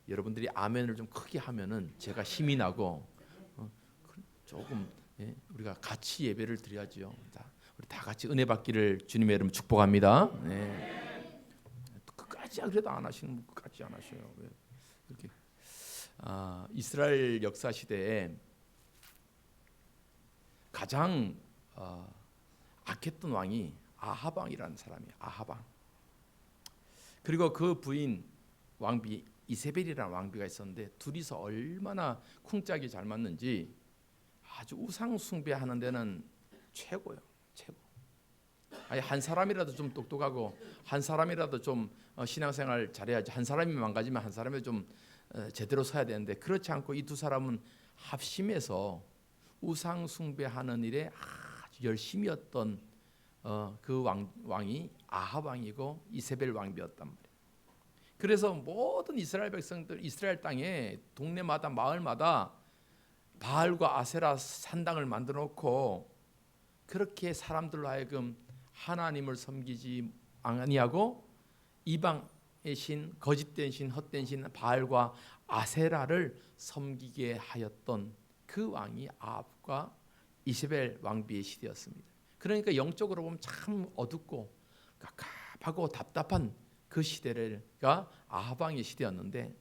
여러분들이 아멘을 좀 크게 하면은 제가 힘이 나고 조금 우리가 같이 예배를 드려야죠. 우리 다 같이 은혜 받기를 주님의 이름 축복합니다. 끝까지 그래도 안 하시는 분 끝까지 안 하셔요. 왜 이렇게 이스라엘 역사 시대에 가장 악했던 왕이 아합 왕이라는 사람이에요. 아합 왕. 그리고 그 부인 왕비 이세벨이라는 왕비가 있었는데 둘이서 얼마나 쿵짝이 잘 맞는지 아주 우상 숭배하는 데는 최고요. 최고. 아니 한 사람이라도 좀 똑똑하고 한 사람이라도 좀 신앙생활 잘해야지. 한 사람이 망가지면 한 사람이 좀 제대로 서야 되는데 그렇지 않고 이 두 사람은 합심해서 우상 숭배하는 일에 아주 열심이었던 그 왕이 아합 왕이고 이세벨 왕비였단 말이에요. 그래서 모든 이스라엘 백성들 이스라엘 땅에 동네마다 마을마다 바알과 아세라 산당을 만들어 놓고 그렇게 사람들로 하여금 하나님을 섬기지 아니하고 이방의 신, 거짓된 신, 헛된 신 바알과 아세라를 섬기게 하였던 그 왕이 아합과 이세벨 왕비의 시대였습니다. 그러니까 영적으로 보면 참 어둡고 갑갑하고 답답한 그 시대가 아합 왕의 시대였는데,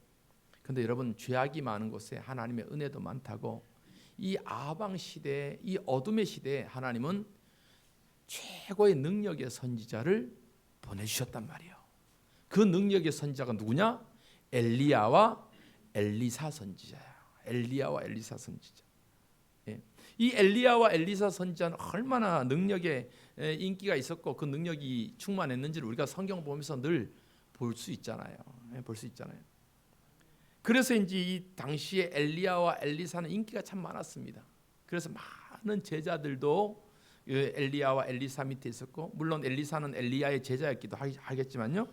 근데 여러분 죄악이 많은 곳에 하나님의 은혜도 많다고 이 아합 왕 시대, 이 어둠의 시대에 하나님은 최고의 능력의 선지자를 보내주셨단 말이에요. 그 능력의 선지자가 누구냐? 엘리야와 엘리사 선지자야. 엘리야와 엘리사 선지자. 이 엘리야와 엘리사 선지자는 얼마나 능력의 인기가 있었고 그 능력이 충만했는지를 우리가 성경 보면서 늘 볼 수 있잖아요. 볼 수 있잖아요. 그래서인지 이 당시에 엘리야와 엘리사는 인기가 참 많았습니다. 그래서 많은 제자들도 엘리야와 엘리사 밑에 있었고, 물론 엘리사는 엘리야의 제자였기도 하겠지만요.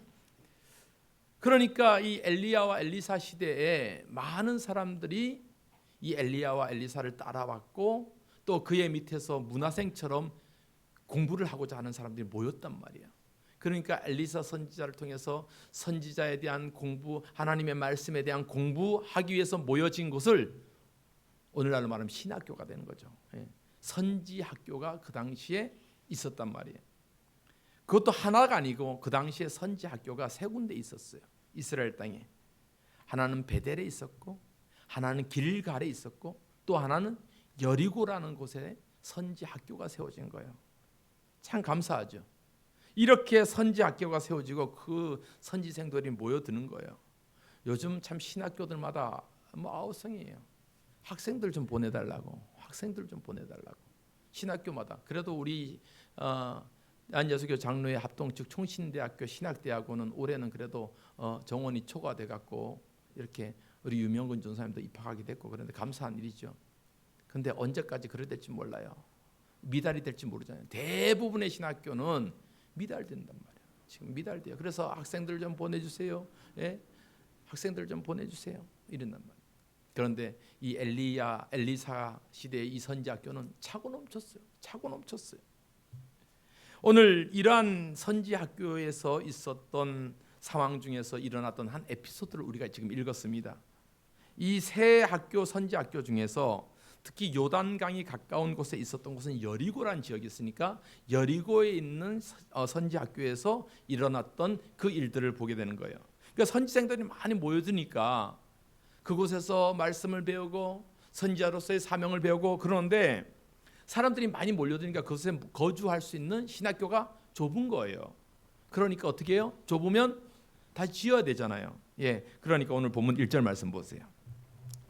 그러니까 이 엘리야와 엘리사 시대에 많은 사람들이 이 엘리야와 엘리사를 따라왔고 또 그의 밑에서 문화생처럼 공부를 하고자 하는 사람들이 모였단 말이에요. 그러니까 엘리사 선지자를 통해서 선지자에 대한 공부, 하나님의 말씀에 대한 공부하기 위해서 모여진 곳을 오늘날로 말하면 신학교가 되는 거죠. 선지학교가 그 당시에 있었단 말이에요. 그것도 하나가 아니고 그 당시에 선지학교가 세 군데 있었어요. 이스라엘 땅에. 하나는 베델에 있었고, 하나는 길갈에 있었고, 또 하나는 여리고라는 곳에 선지학교가 세워진 거예요. 참 감사하죠. 이렇게 선지학교가 세워지고 그 선지생들이 모여드는 거예요. 요즘 참 신학교들마다 아우성이에요. 학생들 좀 보내달라고. 학생들 좀 보내달라고. 신학교마다. 그래도 우리 안예수교 장로회 합동 즉 총신대학교 신학대학원은 올해는 그래도 정원이 초과돼 갖고 이렇게 우리 유명근 전사님도 입학하게 됐고 그런데 감사한 일이죠. 근데 언제까지 그럴 될지 몰라요. 미달이 될지 모르잖아요. 대부분의 신학교는 미달된단 말이에요. 지금 미달돼요. 그래서 학생들 좀 보내주세요. 학생들 좀 보내주세요. 이런단 말이에요. 그런데 이 엘리야, 엘리사 시대의 이 선지학교는 차고 넘쳤어요. 차고 넘쳤어요. 오늘 이러한 선지학교에서 있었던 상황 중에서 일어났던 한 에피소드를 우리가 지금 읽었습니다. 이 세 학교 선지학교 중에서 특히 요단강이 가까운 곳에 있었던 곳은 여리고라는 지역이 있으니까 여리고에 있는 선지학교에서 일어났던 그 일들을 보게 되는 거예요. 그러니까 선지생들이 많이 모여드니까 그곳에서 말씀을 배우고 선지자로서의 사명을 배우고 그러는데 사람들이 많이 몰려드니까 그곳에 거주할 수 있는 신학교가 좁은 거예요. 그러니까 어떻게 해요? 좁으면 다시 지어야 되잖아요. 그러니까 오늘 본문 1절 말씀 보세요.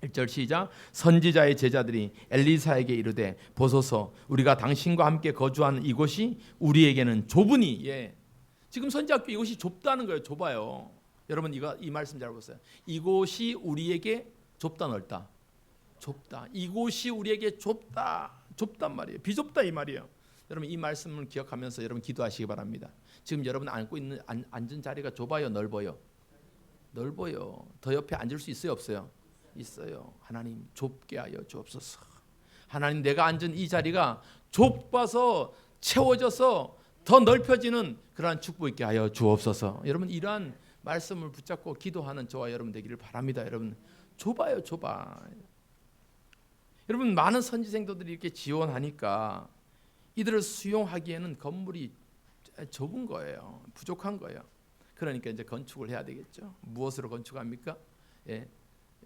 1절 시작. 선지자의 제자들이 엘리사에게 이르되 보소서 우리가 당신과 함께 거주하는 이곳이 우리에게는 좁으니. 지금 선지학교 이곳이 좁다는 거예요. 좁아요. 여러분 이 말씀 잘 보세요. 이곳이 우리에게 좁다 넓다. 좁다. 이곳이 우리에게 좁단 말이에요. 비좁다 이 말이에요. 여러분 이 말씀을 기억하면서 여러분 기도하시기 바랍니다. 지금 여러분 앉고 있는 앉은 자리가 좁아요, 넓어요? 넓어요. 더 옆에 앉을 수 있어요, 없어요? 있어요. 하나님 좁게 하여 주옵소서. 하나님 내가 앉은 이 자리가 좁아서 채워져서 더 넓혀지는 그러한 축복 있게 하여 주옵소서. 여러분 이러한 말씀을 붙잡고 기도하는 저와 여러분 되기를 바랍니다. 여러분 좁아요, 좁아. 여러분 많은 선지생도들이 이렇게 지원하니까 이들을 수용하기에는 건물이 좁은 거예요. 부족한 거예요. 그러니까 이제 건축을 해야 되겠죠. 무엇으로 건축합니까? 예,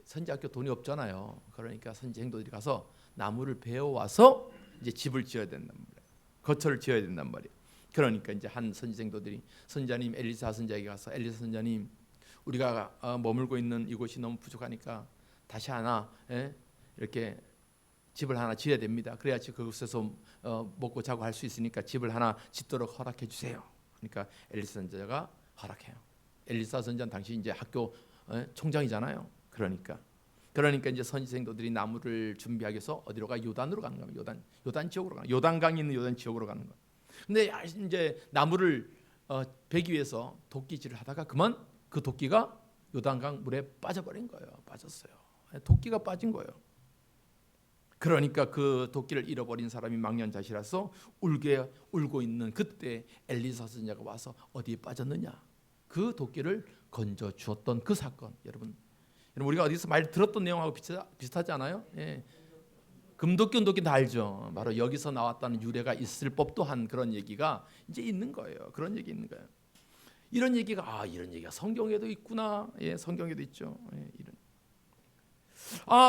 선지학교 돈이 없잖아요. 그러니까 선지생도들이 가서 나무를 베어와서 이제 집을 지어야 된단 말이에요. 거처를 지어야 된단 말이에요. 그러니까 이제 한 선지생도들이 선지자님 엘리사 선지자에게 가서 엘리사 선지자님 우리가 머물고 있는 이곳이 너무 부족하니까 다시 하나 이렇게 집을 하나 지어야 됩니다. 그래야지 그곳에서 먹고 자고 할 수 있으니까 집을 하나 짓도록 허락해 주세요. 그러니까 엘리사 선지자가 허락해요. 엘리사 선지자는 당시 이제 학교 총장이잖아요. 그러니까 이제 선지생도들이 나무를 준비하기 위해서 어디로 가? 요단으로 가는 겁니다. 요단 지역으로 가는, 요단강이 있는 요단 지역으로 가는 거예요. 근데 이제 나무를 베기 위해서 도끼질을 하다가 그만 그 도끼가 요단강 물에 빠져버린 거예요. 빠졌어요. 도끼가 빠진 거예요. 그러니까 그 도끼를 잃어버린 사람이 망년자시라서 울고 있는 그때 엘리사 선지자가 와서 어디에 빠졌느냐? 그 도끼를 건져 주었던 그 사건. 여러분 우리가 어디서 많이 들었던 내용하고 비슷하지 않아요? 예. 금도끼 은도끼 다 알죠. 바로 여기서 나왔다는 유래가 있을 법도 한 그런 얘기가 이제 있는 거예요. 그런 얘기 있는 거예요. 이런 얘기가 이런 얘기가 성경에도 있구나. 예, 성경에도 있죠. 예, 이런.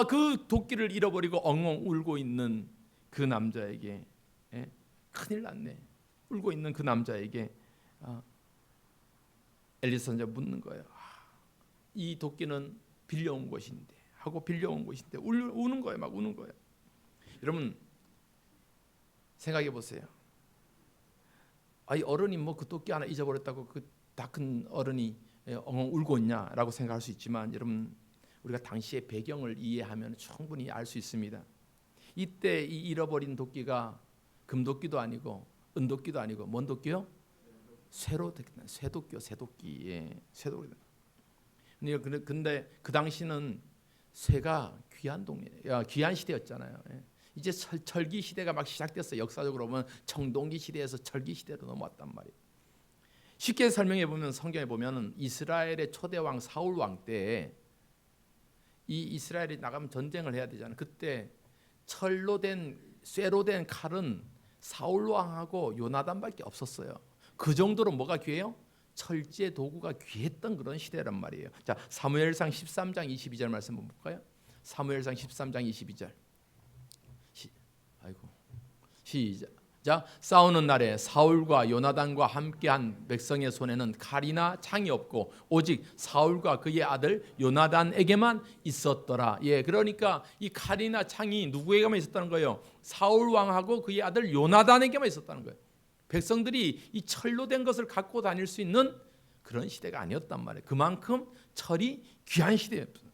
그 도끼를 잃어버리고 엉엉 울고 있는 그 남자에게 큰일 났네. 울고 있는 그 남자에게 엘리사 선지자가 묻는 거예요. 이 도끼는 빌려온 것인데 하고 빌려온 것인데 우는 거예요. 막 우는 거예요. 여러분 생각해 보세요. 이 어른이 뭐 그 도끼 하나 잊어버렸다고 그 다 큰 어른이 엉엉 울고 있냐라고 생각할 수 있지만 여러분 우리가 당시의 배경을 이해하면 충분히 알 수 있습니다. 이때 이 잃어버린 도끼가 금도끼도 아니고 은도끼도 아니고 뭔 도끼요? 쇠도끼요. 쇠도끼. 근데 그 당시는 쇠가 귀한 시대였잖아요. 이제 철기 시대가 막 시작됐어요. 역사적으로 보면 청동기 시대에서 철기 시대로 넘어왔단 말이에요. 쉽게 설명해 보면 성경에 보면은 이스라엘의 초대 왕 사울 왕 때 이 이스라엘이 나가면 전쟁을 해야 되잖아요. 그때 쇠로 된 칼은 사울 왕하고 요나단밖에 없었어요. 그 정도로 뭐가 귀해요? 철제 도구가 귀했던 그런 시대란 말이에요. 자, 사무엘상 13장 22절 말씀 한번 볼까요? 사무엘상 13장 22절. 시작. 자, 싸우는 날에 사울과 요나단과 함께한 백성의 손에는 칼이나 창이 없고 오직 사울과 그의 아들 요나단에게만 있었더라. 예, 그러니까 이 칼이나 창이 누구에게만 있었다는 거예요? 사울 왕하고 그의 아들 요나단에게만 있었다는 거예요. 백성들이 이 철로 된 것을 갖고 다닐 수 있는 그런 시대가 아니었단 말이에요. 그만큼 철이 귀한 시대였어요.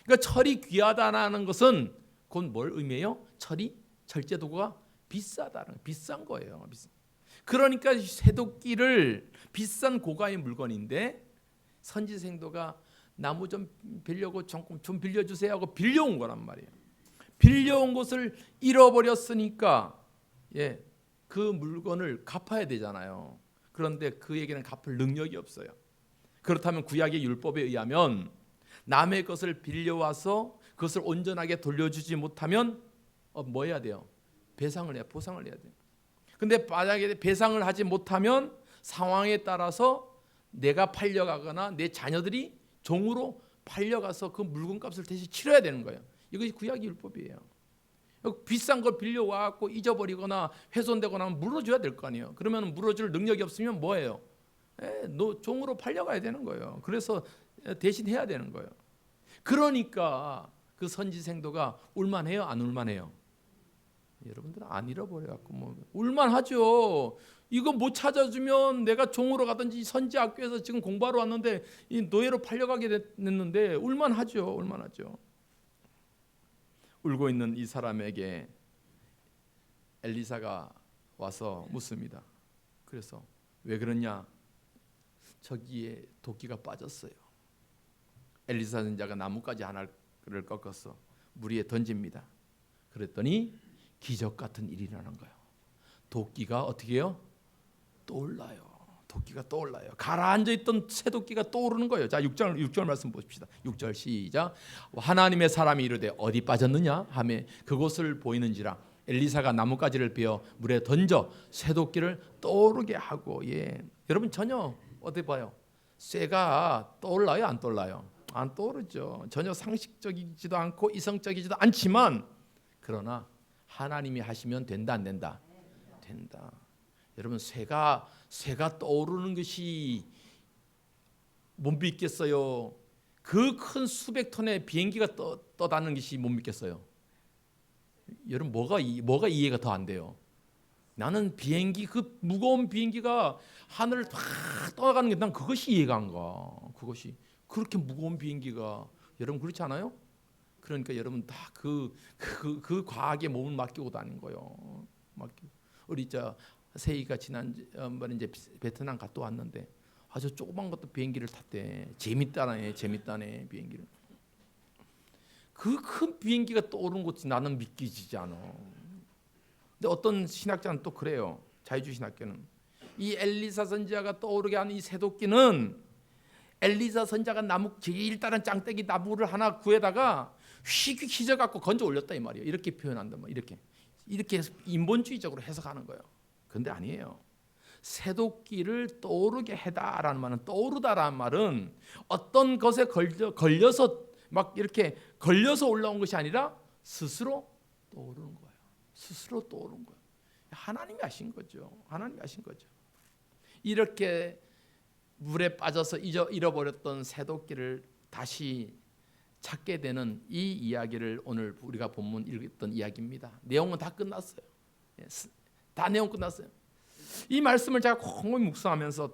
그러니까 철이 귀하다는 것은 곧 뭘 의미해요? 철제 도구가 비싼 거예요. 그러니까 쇠도끼를 비싼 고가의 물건인데 선지생도가 나무 좀 빌려고 좀 빌려주세요 하고 빌려온 거란 말이에요. 빌려온 것을 잃어버렸으니까 그 물건을 갚아야 되잖아요. 그런데 그에게는 갚을 능력이 없어요. 그렇다면 구약의 율법에 의하면 남의 것을 빌려와서 그것을 온전하게 돌려주지 못하면 뭐 해야 돼요? 보상을 해야 돼요. 근데 만약에 배상을 하지 못하면 상황에 따라서 내가 팔려가거나 내 자녀들이 종으로 팔려가서 그 물건값을 대신 치러야 되는 거예요. 이것이 구약의 율법이에요. 비싼 걸 빌려와갖고 잊어버리거나 훼손되거나 하면 물어줘야 될 거 아니에요. 그러면 물어줄 능력이 없으면 뭐예요? 너 종으로 팔려가야 되는 거예요. 그래서 대신 해야 되는 거예요. 그러니까 그 선지생도가 울만해요, 안 울만해요? 여러분들은 안 잃어버려갖고 뭐 울만하죠. 이거 못 찾아주면 내가 종으로 가든지 선지학교에서 지금 공부하러 왔는데 이 노예로 팔려가게 됐는데 울만하죠. 울고 있는 이 사람에게 엘리사가 와서 묻습니다. 그래서 왜 그러냐? 저기에 도끼가 빠졌어요. 엘리사 선지자가 나뭇가지 하나를 꺾어서 물 위에 던집니다. 그랬더니 기적 같은 일이 일어나는 거예요. 도끼가 어떻게 해요? 떠올라요. 도끼가 떠올라요. 가라앉아 있던 새도끼가 떠오르는 거예요. 자, 6절 말씀 보십시다. 6절 시작. 하나님의 사람이 이르되 어디 빠졌느냐 하며 그곳을 보이는지라 엘리사가 나뭇가지를 베어 물에 던져 새도끼를 떠오르게 하고. 여러분 전혀 어디 봐요? 쇠가 떠올라요, 안 떠올라요? 안 떠오르죠. 전혀 상식적이지도 않고 이성적이지도 않지만, 그러나 하나님이 하시면 된다, 안 된다? 된다. 여러분 쇠가 떠오르는 것이 못 믿겠어요? 그 큰 수백 톤의 비행기가 떠다니는 것이 못 믿겠어요? 여러분 뭐가 이해가 더 안 돼요? 나는 비행기, 그 무거운 비행기가 하늘을 다 떠나가는 게 난 그것이 이해가 안 가. 그것이 그렇게 무거운 비행기가, 여러분 그렇지 않아요? 그러니까 여러분 다 그 과학에 몸을 맡기고 다닌 거예요. 우리 세희가 지난번에 이제 베트남 갔다 왔는데 아주 조그만 것도 비행기를 탔대. 재밌다네 비행기를. 그 큰 비행기가 떠오르는 것이 나는 믿기지 않아. 근데 어떤 신학자는 또 그래요. 자유주의 신학교는 이 엘리사 선지자가 떠오르게 하는 이 새도끼는 엘리사 선지자가 나무 길다란 짱떼기 나무를 하나 구해다가 휙 휘저갖고 건져 올렸다 이 말이에요. 이렇게 표현한단 말이에요. 이렇게 인본주의적으로 해석하는 거예요. 그런데 아니에요. 새도끼를 떠오르게 해다라는 말은, 떠오르다라는 말은 어떤 것에 걸려서 막 이렇게 걸려서 올라온 것이 아니라 스스로 떠오르는 거예요. 스스로 떠오른 거예요. 하나님이 하신 거죠. 하나님이 하신 거죠. 이렇게 물에 빠져서 잃어버렸던 새도끼를 다시 찾게 되는 이 이야기를 오늘 우리가 본문 읽었던 이야기입니다. 내용은 다 끝났어요. 다 내용 끝났어요. 이 말씀을 제가 곰곰이 묵상하면서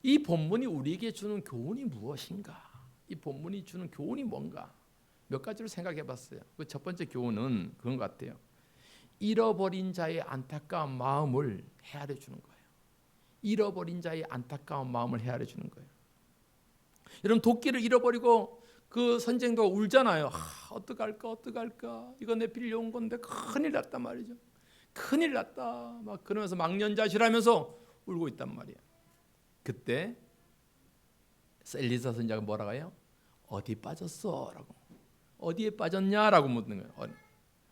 이 본문이 우리에게 주는 교훈이 무엇인가? 이 본문이 주는 교훈이 뭔가? 몇 가지로 생각해 봤어요. 그 첫 번째 교훈은 그런 것 같아요. 잃어버린 자의 안타까운 마음을 헤아려 주는 거예요. 잃어버린 자의 안타까운 마음을 헤아려 주는 거예요. 여러분 도끼를 잃어버리고 그 선생도가 울잖아요. 어떡할까? 이거 내 빌려온 건데 큰일 났단 말이죠. 큰일 났다. 막 그러면서 망년자실하면서 울고 있단 말이에요. 그때 엘리사 선지자가 뭐라고 해요? 어디 빠졌어? 라고. 어디에 빠졌냐라고 묻는 거예요.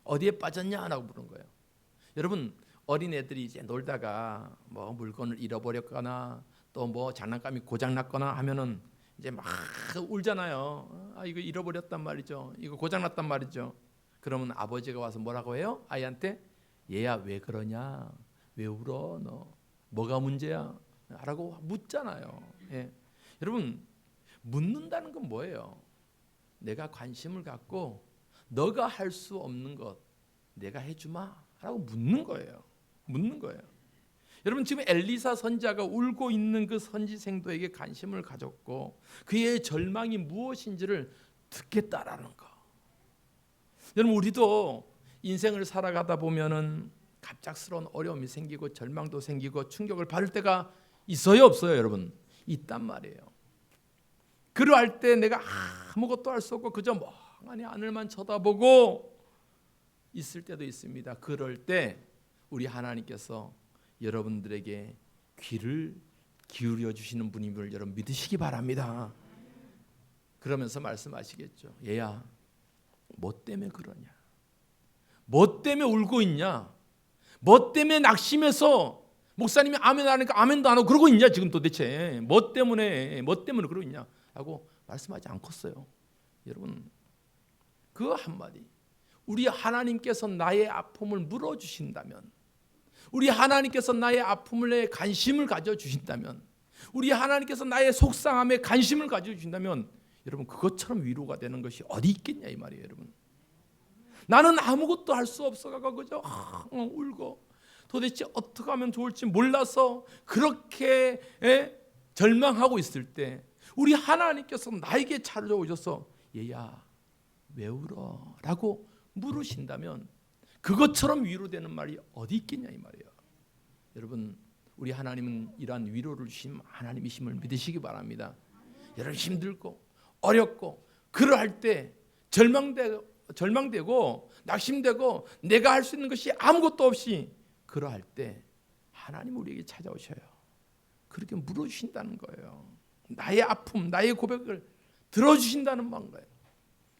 어디에 빠졌냐라고 물은 거예요. 여러분 어린애들이 이제 놀다가 뭐 물건을 잃어버렸거나 또 뭐 장난감이 고장났거나 하면은 이제 막 울잖아요. 이거 잃어버렸단 말이죠. 이거 고장났단 말이죠. 그러면 아버지가 와서 뭐라고 해요? 아이한테 얘야 왜 그러냐? 왜 울어? 너 뭐가 문제야? 라고 묻잖아요. 여러분 묻는다는 건 뭐예요? 내가 관심을 갖고 너가 할 수 없는 것 내가 해주마 라고 묻는 거예요. 여러분 지금 엘리사 선지자가 울고 있는 그 선지생도에게 관심을 가졌고 그의 절망이 무엇인지를 듣겠다라는 거. 여러분 우리도 인생을 살아가다 보면은 갑작스러운 어려움이 생기고 절망도 생기고 충격을 받을 때가 있어요, 없어요, 여러분? 있단 말이에요. 그러할 때 내가 아무것도 할 수 없고 그저 멍하니 하늘만 쳐다보고 있을 때도 있습니다. 그럴 때 우리 하나님께서 여러분들에게 귀를 기울여 주시는 분임을 여러분 믿으시기 바랍니다. 그러면서 말씀하시겠죠. 얘야, 뭐 때문에 그러냐? 뭐 때문에 울고 있냐? 뭐 때문에 낙심해서 목사님이 아멘 하니까 아멘도 안 하고 그러고 있냐 지금 도대체? 뭐 때문에 그러고 있냐? 라고 말씀하지 않겠어요. 여러분 그 한마디, 우리 하나님께서 나의 아픔을 물어주신다면, 우리 하나님께서 나의 아픔에 관심을 가져주신다면, 우리 하나님께서 나의 속상함에 관심을 가져주신다면 여러분 그것처럼 위로가 되는 것이 어디 있겠냐 이 말이에요. 여러분 나는 아무것도 할 수 없어가지고 그저 울고 도대체 어떻게 하면 좋을지 몰라서 그렇게 절망하고 있을 때 우리 하나님께서 나에게 찾아오셔서 얘야 왜 울어? 라고 물으신다면 그것처럼 위로되는 말이 어디 있겠냐 이 말이에요. 여러분 우리 하나님은 이러한 위로를 주신 하나님이심을 믿으시기 바랍니다. 여러분 힘들고 어렵고 그러할 때 절망되고 낙심되고 내가 할 수 있는 것이 아무것도 없이 그러할 때 하나님 우리에게 찾아오셔요. 그렇게 물어주신다는 거예요. 나의 아픔, 나의 고백을 들어주신다는 거예요.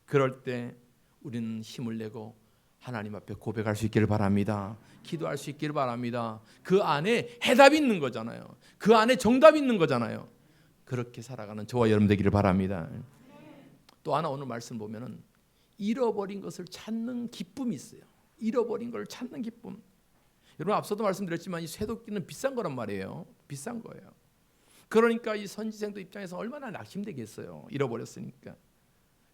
그럴 때 우리는 힘을 내고 하나님 앞에 고백할 수 있기를 바랍니다. 기도할 수 있기를 바랍니다. 그 안에 해답이 있는 거잖아요. 그 안에 정답이 있는 거잖아요. 그렇게 살아가는 저와 여러분 되기를 바랍니다. 또 하나 오늘 말씀 보면은 잃어버린 것을 찾는 기쁨이 있어요. 잃어버린 걸 찾는 기쁨. 여러분 앞서도 말씀드렸지만 이 쇠도끼는 비싼 거란 말이에요. 비싼 거예요. 그러니까 이 선지생도 입장에서 얼마나 낙심되겠어요. 잃어버렸으니까.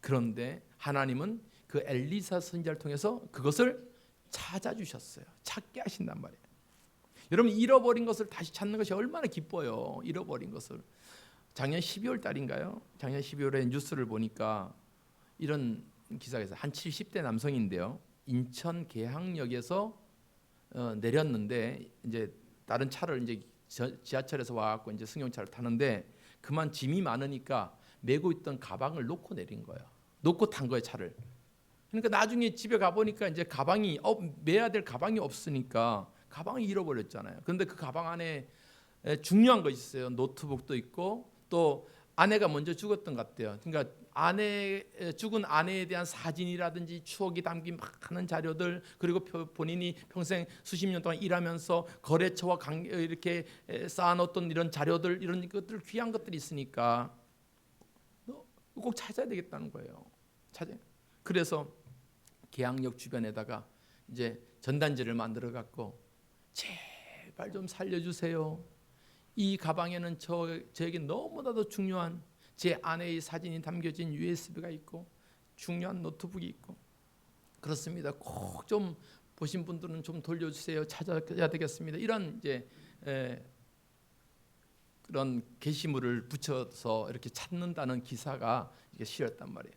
그런데 하나님은 그 엘리사 선지자를 통해서 그것을 찾아주셨어요. 찾게 하신단 말이에요. 여러분 잃어버린 것을 다시 찾는 것이 얼마나 기뻐요. 잃어버린 것을. 작년 12월 달인가요? 작년 12월에 뉴스를 보니까 이런 기사가 있어요. 한 70대 남성인데요. 인천 계양역에서 내렸는데 이제 다른 차를 이제 지하철에서 와갖고 이제 승용차를 타는데 그만 짐이 많으니까 메고 있던 가방을 놓고 내린 거예요. 놓고 탄 거예요, 차를. 그러니까 나중에 집에 가 보니까 이제 가방이 메야 될 가방이 없으니까 가방을 잃어버렸잖아요. 그런데 그 가방 안에 중요한 거 있어요. 노트북도 있고 또 아내가 먼저 죽었던 것 같아요. 그러니까 죽은 아내에 대한 사진이라든지 추억이 담긴 많은 자료들, 그리고 본인이 평생 수십 년 동안 일하면서 거래처와 이렇게 쌓아놓던 이런 자료들, 이런 것들, 귀한 것들이 있으니까 꼭 찾아야 되겠다는 거예요. 그래서 계양역 주변에다가 이제 전단지를 만들어 갖고 제발 좀 살려주세요. 이 가방에는 저에게 너무나도 중요한 제 아내의 사진이 담겨진 USB가 있고 중요한 노트북이 있고 그렇습니다. 꼭 좀 보신 분들은 좀 돌려주세요. 찾아야 되겠습니다. 이런 이제 그런 게시물을 붙여서 이렇게 찾는다는 기사가 이게 실렸단 말이에요.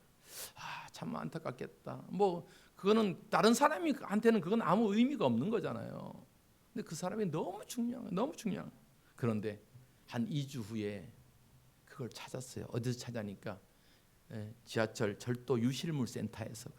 참 안타깝겠다. 뭐 그거는 다른 사람한테는 그건 아무 의미가 없는 거잖아요. 근데 그 사람이 너무 중요한. 그런데 한 2주 후에 그걸 찾았어요. 어디서 찾아니까 지하철 절도 유실물 센터에서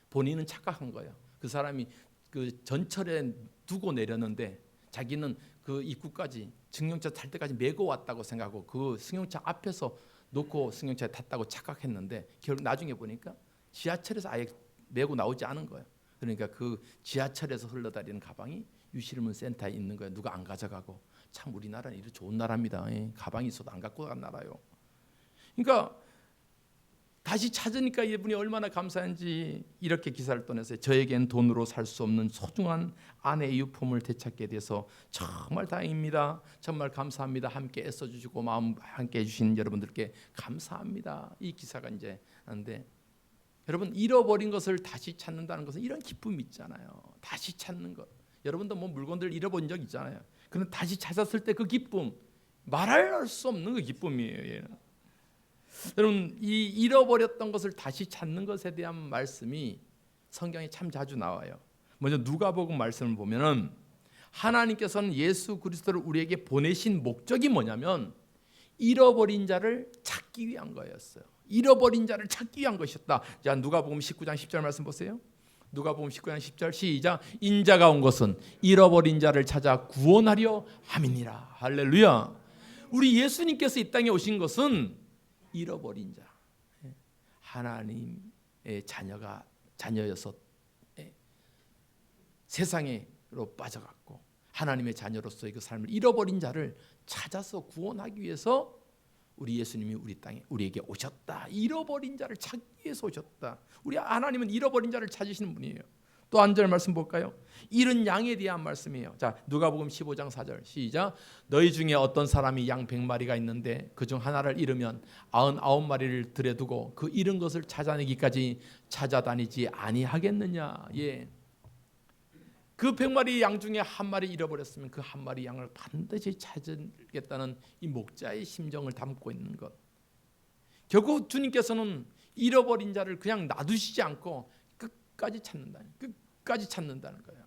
본인은 착각한 거예요. 그 사람이 그 전철에 두고 내렸는데 자기는 그 입구까지 승용차 탈 때까지 메고 왔다고 생각하고 그 승용차 앞에서 놓고 승용차에 탔다고 착각했는데 결국 나중에 보니까 지하철에서 아예 메고 나오지 않은 거예요. 그러니까 그 지하철에서 흘러다니는 가방이 유실물 센터에 있는 거예요. 누가 안 가져가고. 참 우리나라는 이렇게 좋은 나라입니다. 가방이 있어도 안 갖고 간 나라요. 그러니까 다시 찾으니까 이분이 얼마나 감사한지 이렇게 기사를 떠냈어요. 저에겐 돈으로 살 수 없는 소중한 아내의 유품을 되찾게 돼서 정말 다행입니다. 정말 감사합니다. 함께 애써주시고 마음 함께 해주신 여러분들께 감사합니다. 이 기사가 이제 하는데 여러분 잃어버린 것을 다시 찾는다는 것은 이런 기쁨이 있잖아요. 다시 찾는 것. 여러분도 뭐 물건들 잃어본 적 있잖아요. 그런데 다시 찾았을 때 그 기쁨 말할 수 없는 그 기쁨이에요. 여러분 이 잃어버렸던 것을 다시 찾는 것에 대한 말씀이 성경에 참 자주 나와요. 먼저 누가복음 말씀을 보면은 하나님께서는 예수 그리스도를 우리에게 보내신 목적이 뭐냐면 잃어버린 자를 찾기 위한 거였어요. 잃어버린 자를 찾기 위한 것이었다. 자, 누가복음 19장 10절 말씀 보세요. 누가복음 19장 10절 시작. 인자가 온 것은 잃어버린 자를 찾아 구원하려 함이니라. 할렐루야. 우리 예수님께서 이 땅에 오신 것은 잃어버린 자, 하나님의 자녀여서 세상으로 빠져갔고 하나님의 자녀로서의 그 삶을 잃어버린 자를 찾아서 구원하기 위해서 우리 예수님이 우리 땅에 우리에게 오셨다. 잃어버린 자를 찾기 위해서 오셨다. 우리 하나님은 잃어버린 자를 찾으시는 분이에요. 또 한 절 말씀 볼까요? 잃은 양에 대한 말씀이에요. 자, 누가복음 15장 4절 시작. 너희 중에 어떤 사람이 양 100마리가 있는데 그중 하나를 잃으면 99마리를 들여두고 그 잃은 것을 찾아내기까지 찾아다니지 아니하겠느냐. 예. 그 100마리 양 중에 한 마리 잃어버렸으면 그 한 마리 양을 반드시 찾겠다는 이 목자의 심정을 담고 있는 것. 결국 주님께서는 잃어버린 자를 그냥 놔두시지 않고 끝까지 찾는다는 거예요.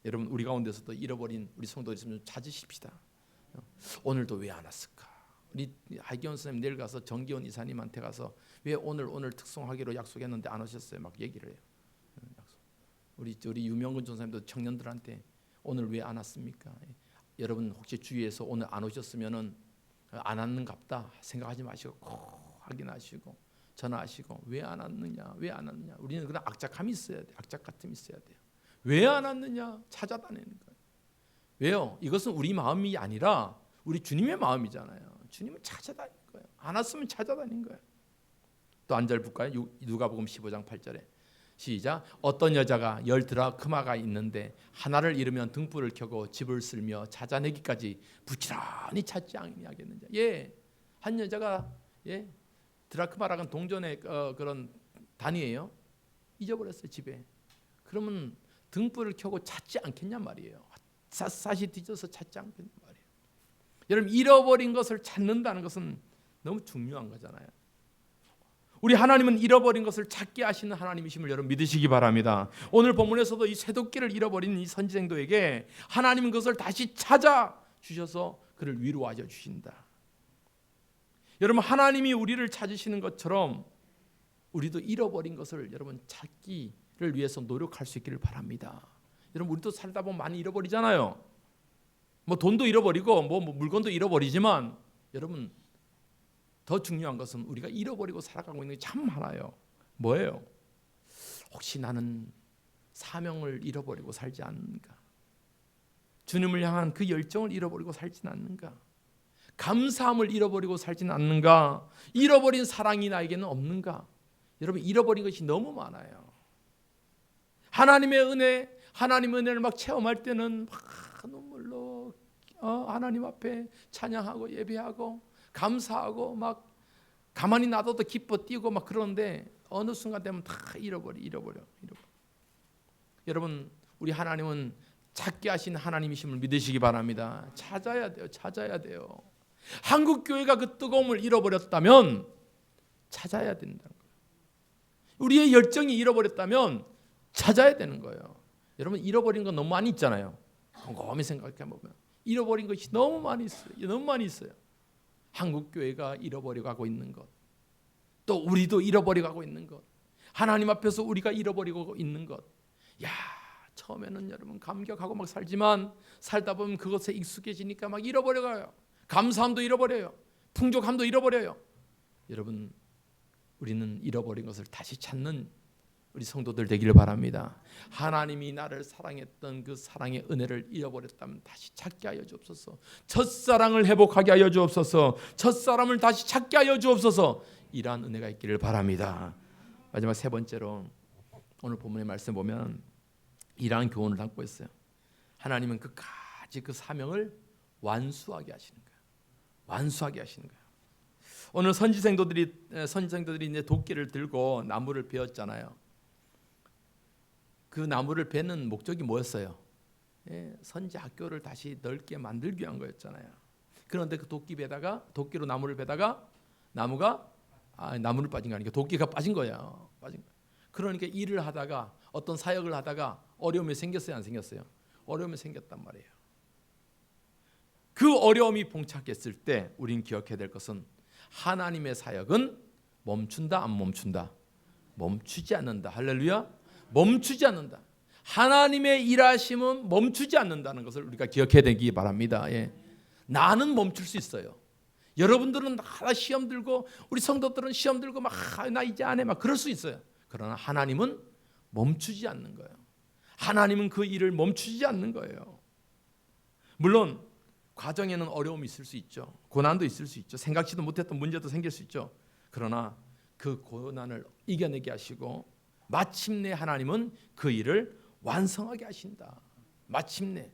여러분 우리 가운데서도 잃어버린 우리 성도들 있으면 찾으십시다. 오늘도 왜 안 왔을까? 우리 하기원 선생님 내일 가서 정기원 이사님한테 가서 왜 오늘 특송하기로 약속했는데 안 오셨어요? 막 얘기를 해요. 우리 유명근 전사님도 청년들한테 오늘 왜 안 왔습니까? 여러분 혹시 주위에서 오늘 안 오셨으면은 안 왔는갑다 생각하지 마시고 꼭 확인하시고 전화하시고 왜 안 왔느냐, 왜 안 왔느냐. 우리는 그냥 악착함이 있어야 돼. 악착같음이 있어야 돼요. 왜 안 왔느냐 찾아다니는 거예요. 왜요? 이것은 우리 마음이 아니라 우리 주님의 마음이잖아요. 주님은 찾아다닌 거예요. 안 왔으면 찾아다닌 거예요. 또 한 절 볼까요? 누가복음 15장 8절에 시작. 어떤 여자가 10 드라크마가 있는데 하나를 잃으면 등불을 켜고 집을 쓸며 찾아내기까지 부지런히 찾지 아니하겠느냐. 예, 한 여자가 드라크마라는 동전의 그런 단위예요. 잊어버렸어요 집에. 그러면 등불을 켜고 찾지 않겠냐 말이에요. 샅샅이 뒤져서 찾지 않겠냐 말이에요. 여러분 잃어버린 것을 찾는다는 것은 너무 중요한 거잖아요. 우리 하나님은 잃어버린 것을 찾게 하시는 하나님이심을 여러분 믿으시기 바랍니다. 오늘 본문에서도 이 쇠도끼를 잃어버린 이 선지생도에게 하나님은 그것을 다시 찾아 주셔서 그를 위로하여 주신다. 여러분 하나님이 우리를 찾으시는 것처럼 우리도 잃어버린 것을 여러분 찾기를 위해서 노력할 수 있기를 바랍니다. 여러분 우리도 살다 보면 많이 잃어버리잖아요. 뭐 돈도 잃어버리고 뭐 물건도 잃어버리지만 여러분 더 중요한 것은 우리가 잃어버리고 살아가고 있는 게 참 많아요. 뭐예요? 혹시 나는 사명을 잃어버리고 살지 않는가? 주님을 향한 그 열정을 잃어버리고 살지는 않는가? 감사함을 잃어버리고 살지는 않는가? 잃어버린 사랑이 나에게는 없는가? 여러분 잃어버린 것이 너무 많아요. 하나님의 은혜를 막 체험할 때는 막 눈물로 하나님 앞에 찬양하고 예배하고 감사하고 막 가만히 놔둬도 기뻐 뛰고 막 그러는데 어느 순간 되면 다 잃어버려. 여러분 우리 하나님은 찾게 하신 하나님이심을 믿으시기 바랍니다. 찾아야 돼요. 한국 교회가 그 뜨거움을 잃어버렸다면 찾아야 된다는 거예요. 우리의 열정이 잃어버렸다면 찾아야 되는 거예요. 여러분 잃어버린 건 너무 많이 있잖아요. 곰곰이 생각해 보면 잃어버린 것이 너무 많이 있어요. 한국 교회가 잃어버려가고 있는 것, 또 우리도 잃어버려가고 있는 것, 하나님 앞에서 우리가 잃어버리고 있는 것. 야, 처음에는 여러분 감격하고 막 살지만 살다 보면 그것에 익숙해지니까 막 잃어버려가요. 감사함도 잃어버려요. 풍족함도 잃어버려요. 여러분 우리는 잃어버린 것을 다시 찾는 우리 성도들 되기를 바랍니다. 하나님이 나를 사랑했던 그 사랑의 은혜를 잃어버렸다면 다시 찾게 하여 주옵소서. 첫사랑을 회복하게 하여 주옵소서. 첫사람을 다시 찾게 하여 주옵소서. 이러한 은혜가 있기를 바랍니다. 마지막 세 번째로 오늘 본문의 말씀 보면 이러한 교훈을 담고 있어요. 하나님은 끝까지 그 사명을 완수하게 하시는 거예요. 완수하게 하시는 거예요. 오늘 선지생도들이 이제 도끼를 들고 나무를 베었잖아요. 그 나무를 베는 목적이 뭐였어요? 선지 학교를 다시 넓게 만들기 위한 거였잖아요. 그런데 그 도끼로 나무를 베다가 나무를 빠진 거 아니고 도끼가 빠진 거예요. 그러니까 일을 하다가 어떤 사역을 하다가 어려움이 생겼어요, 안 생겼어요? 어려움이 생겼단 말이에요. 그 어려움이 봉착했을 때 우리는 기억해야 될 것은 하나님의 사역은 멈춘다, 안 멈춘다? 멈추지 않는다. 할렐루야. 멈추지 않는다. 하나님의 일하심은 멈추지 않는다는 것을 우리가 기억해야 되기 바랍니다. 나는 멈출 수 있어요. 여러분들은 다 시험 들고 우리 성도들은 시험 들고 막 나 이제 안 해 막 그럴 수 있어요. 그러나 하나님은 멈추지 않는 거예요. 하나님은 그 일을 멈추지 않는 거예요. 물론 과정에는 어려움이 있을 수 있죠. 고난도 있을 수 있죠. 생각지도 못했던 문제도 생길 수 있죠. 그러나 그 고난을 이겨내게 하시고 마침내 하나님은 그 일을 완성하게 하신다. 마침내.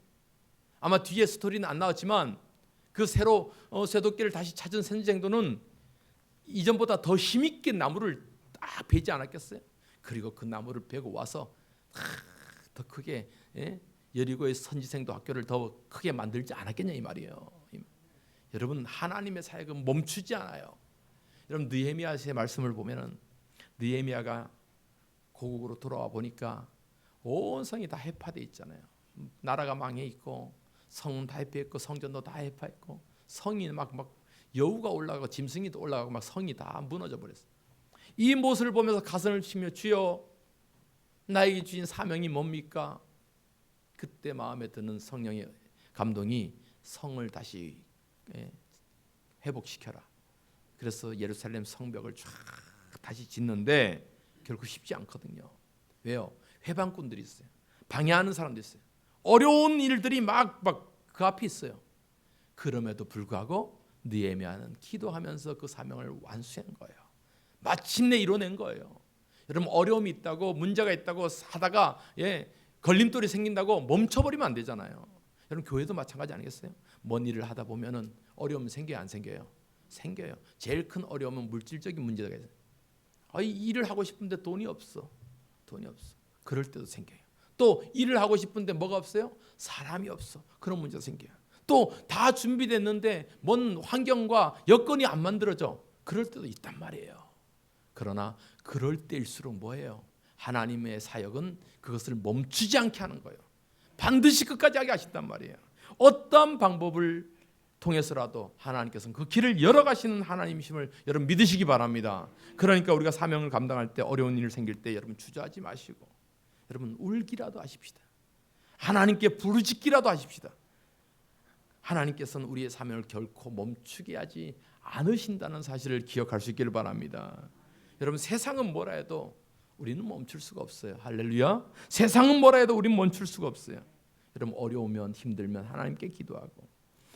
아마 뒤에 스토리는 안 나왔지만 그 새로 쇠도끼를 다시 찾은 선지생도는 이전보다 더 힘있게 나무를 딱 베지 않았겠어요? 그리고 그 나무를 베고 와서 더 크게 여리고의 선지생도 학교를 더 크게 만들지 않았겠냐 이 말이에요. 여러분 하나님의 사역은 멈추지 않아요. 여러분 느헤미야의 말씀을 보면은 느헤미야가 고국으로 돌아와 보니까 온 성이 다 해파돼 있잖아요. 나라가 망해 있고 성은 다 해파했고 성전도 다 해파했고 성이 막 여우가 올라가고 짐승이도 올라가고 막 성이 다 무너져 버렸어요. 이 모습을 보면서 가슴을 치며 주여 나에게 주신 사명이 뭡니까? 그때 마음에 드는 성령의 감동이 성을 다시 회복시켜라. 그래서 예루살렘 성벽을 쫙 다시 짓는데 결국 쉽지 않거든요. 왜요? 회방꾼들이 있어요. 방해하는 사람도 있어요. 어려운 일들이 막 그 앞에 있어요. 그럼에도 불구하고 느헤미야는 기도하면서 그 사명을 완수한 거예요. 마침내 이뤄낸 거예요. 여러분, 어려움이 있다고, 문제가 있다고 하다가 걸림돌이 생긴다고 멈춰버리면 안 되잖아요. 여러분, 교회도 마찬가지 아니겠어요? 뭔 일을 하다 보면은 어려움 생겨요, 안 생겨요? 생겨요. 제일 큰 어려움은 물질적인 문제가 있어요. 이 일을 하고 싶은데 돈이 없어. 그럴 때도 생겨요. 또 일을 하고 싶은데 뭐가 없어요? 사람이 없어. 그런 문제가 생겨요. 또 다 준비됐는데 뭔 환경과 여건이 안 만들어져. 그럴 때도 있단 말이에요. 그러나 그럴 때일수록 뭐예요? 하나님의 사역은 그것을 멈추지 않게 하는 거예요. 반드시 끝까지 하게 하신단 말이에요. 어떤 방법을 통해서라도 하나님께서는 그 길을 열어가시는 하나님이심을 여러분 믿으시기 바랍니다. 그러니까 우리가 사명을 감당할 때, 어려운 일 생길 때 여러분 주저하지 마시고 여러분 울기라도 하십시다. 하나님께 부르짖기라도 하십시다. 하나님께서는 우리의 사명을 결코 멈추게 하지 않으신다는 사실을 기억할 수 있기를 바랍니다. 여러분, 세상은 뭐라 해도 우리는 멈출 수가 없어요. 할렐루야. 세상은 뭐라 해도 우리는 멈출 수가 없어요. 여러분, 어려우면 힘들면 하나님께 기도하고,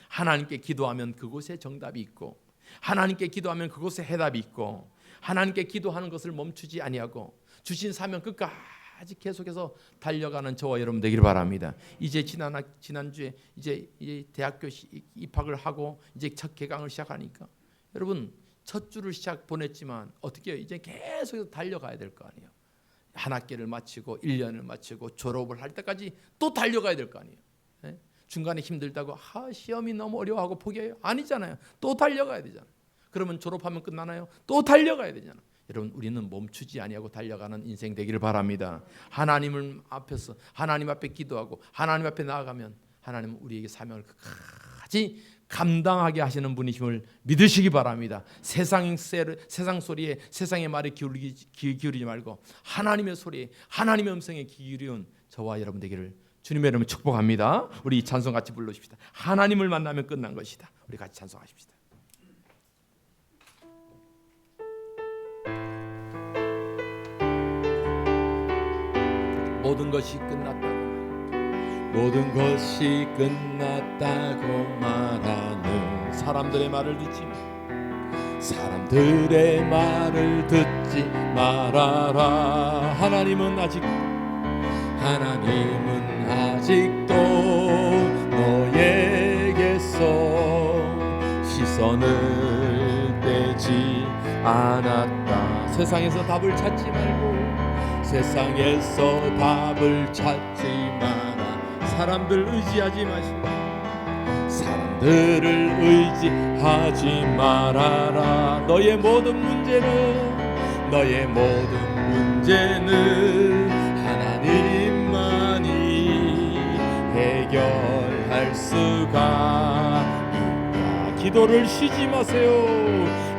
하나님께 기도하면 그곳에 정답이 있고, 하나님께 기도하면 그곳에 해답이 있고, 하나님께 기도하는 것을 멈추지 아니하고 주신 사명 끝까지 계속해서 달려가는 저와 여러분 되기를 바랍니다. 이제 지난주에 이제 대학교 입학을 하고 이제 첫 개강을 시작하니까 여러분, 첫 주를 보냈지만 어떻게 해요? 이제 계속해서 달려가야 될 거 아니에요. 한 학기를 마치고 1년을 마치고 졸업을 할 때까지 또 달려가야 될 거 아니에요. 중간에 힘들다고 시험이 너무 어려워하고 포기해요? 아니잖아요. 또 달려가야 되잖아요. 그러면 졸업하면 끝나나요? 또 달려가야 되잖아요. 여러분, 우리는 멈추지 아니하고 달려가는 인생 되기를 바랍니다. 하나님 앞에 기도하고 하나님 앞에 나아가면 하나님은 우리에게 사명을 끝까지 감당하게 하시는 분이심을 믿으시기 바랍니다. 세상 소리에, 세상의 말에 기울이지 말고 하나님의 소리에, 하나님의 음성에 기울이는 저와 여러분 되기를 주님의 이름으로 축복합니다. 우리 이 찬송 같이 불러주십시다. 하나님을 만나면 끝난 것이다. 우리 같이 찬송하십시다. 모든 것이 끝났다고 말하는 사람들의 말을 듣지 말아라. 하나님은 아직도 너에게서 시선을 떼지 않았다. 세상에서 답을 찾지 마라. 사람들 의지하지 마시고 사람들을 의지하지 말아라. 너의 모든 문제는 하나님만이 해결할 수가 있다. 기도를 쉬지 마세요.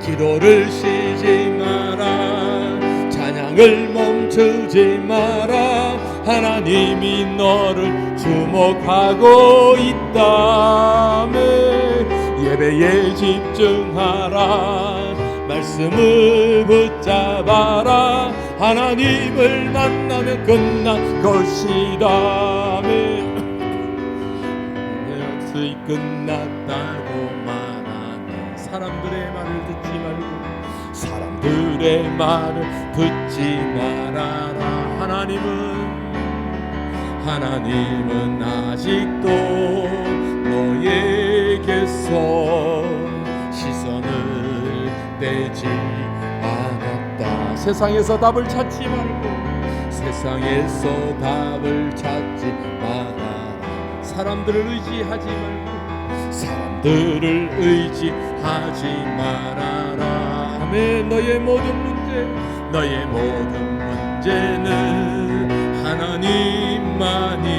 기도를 쉬지 마라. 찬양을 멈추지 마라. 하나님이 너를 주목하고 있다며 예배에 집중하라. 말씀을 붙잡아라. 하나님을 만나면 끝난 것이라며 끝났다고 말하는 사람들의 말을 듣지 말고 사람들의 말을 듣지 말아라. 하나님은 아직도 너에게서 시선을 떼지 않았다. 세상에서 답을 찾지 말아라. 사람들을 의지하지 말아라. 아멘. 너의 모든 문제는 하나님만이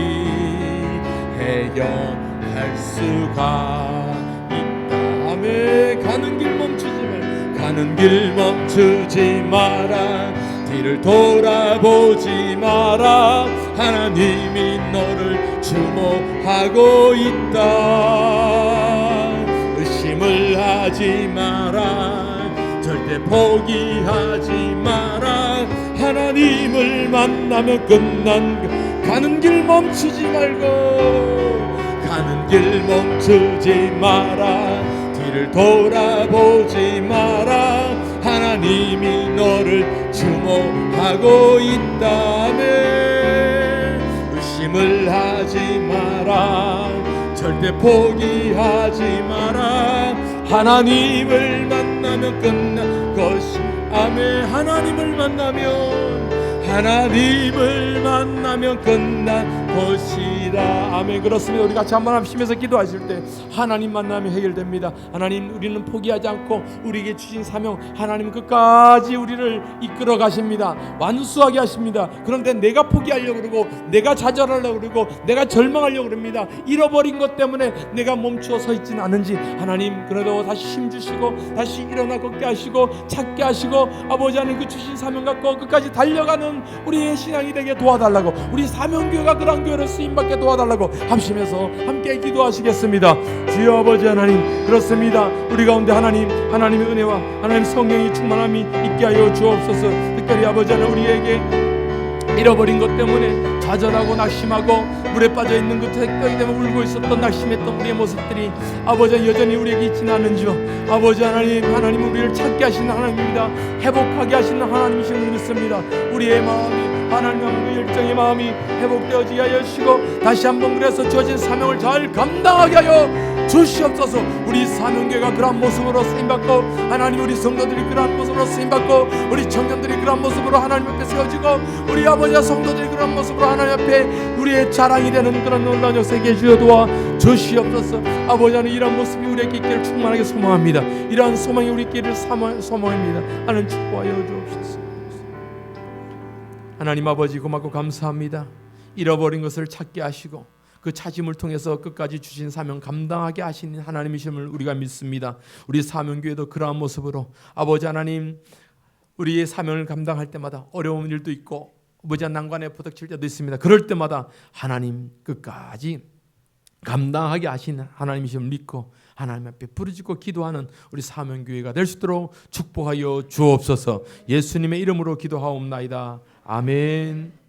해결할 수가 있다. 아멘. 가는 길 멈추지 마라. 뒤를 돌아보지 마라. 하나님이 너를 주목하고 있다. 의심을 하지 마라. 절대 포기하지 마라. 하나님을 만나면 끝난 가는 길 멈추지 말고, 가는 길 멈추지 마라. 뒤를 돌아보지 마라. 하나님이 너를 주목하고 있다며. 의심을 하지 마라. 절대 포기하지 마라. 하나님을 만나면 끝난 것이 아멘. 하나님을 만나면 끝난 것이다. 아멘. 그렇습니다. 우리 같이 한번 합심해서 기도하실 때 하나님 만나면 해결됩니다. 하나님, 우리는 포기하지 않고 우리에게 주신 사명, 하나님 끝까지 우리를 이끌어 가십니다. 완수하게 하십니다. 그런데 내가 포기하려고 그러고, 내가 좌절하려고 그러고, 내가 절망하려고 그럽니다. 잃어버린 것 때문에 내가 멈추어 서 있지는 않은지, 하나님 그래도 다시 힘주시고 다시 일어나 걷게 하시고 찾게 하시고, 아버지 하나님 그 주신 사명 갖고 끝까지 달려가는 우리의 신앙이 되게 도와달라고, 우리 사명교회가 그런 교회를 쓰임받게 도와달라고 합심해서 함께 기도하시겠습니다. 주여 아버지 하나님, 그렇습니다. 우리 가운데 하나님의 은혜와 하나님 성령이 충만함이 있게 하여 주옵소서. 특별히 아버지 하나님, 우리에게 잃어버린 것 때문에 좌절하고 낙심하고 물에 빠져 있는 그 택배기 때문에 울고 있었던, 낙심했던 우리의 모습들이 아버지 여전히 우리에게 있지는 않은지요. 아버지 하나님 우리를 찾게 하시는 하나님입니다. 회복하게 하시는 하나님이심을 믿습니다. 우리의 마음이 하나님의 열정의 마음이 회복되어지게 하여 주시고, 다시 한번 그래서 주어진 사명을 잘 감당하게 하여 주시옵소서. 우리 사명교회가 그러한 모습으로 쓰임받고, 하나님 우리 성도들이 그러한 모습으로 쓰임받고, 우리 청년들이 그러한 모습으로 하나님 앞에 세워지고, 우리 아버지와 성도들이 그러한 모습으로 하나님 앞에 우리의 자랑이 되는 그런 놀라운 역사에 주여 도와 주시옵소서. 아버지 하나님, 이런 모습이 우리에게 있기를 충만하게 소망합니다. 이러한 소망이 우리 길을 소망합니다. 하나님 축복하여 주옵소서. 하나님 아버지 고맙고 감사합니다. 잃어버린 것을 찾게 하시고 그 찾음을 통해서 끝까지 주신 사명 감당하게 하시는 하나님이심을 우리가 믿습니다. 우리 사명교회도 그러한 모습으로 아버지 하나님, 우리의 사명을 감당할 때마다 어려운 일도 있고 무지한 난관에 부닥칠 때도 있습니다. 그럴 때마다 하나님 끝까지 감당하게 하시는 하나님이심을 믿고 하나님 앞에 부르짖고 기도하는 우리 사명교회가 될 수 있도록 축복하여 주옵소서. 예수님의 이름으로 기도하옵나이다. 아멘.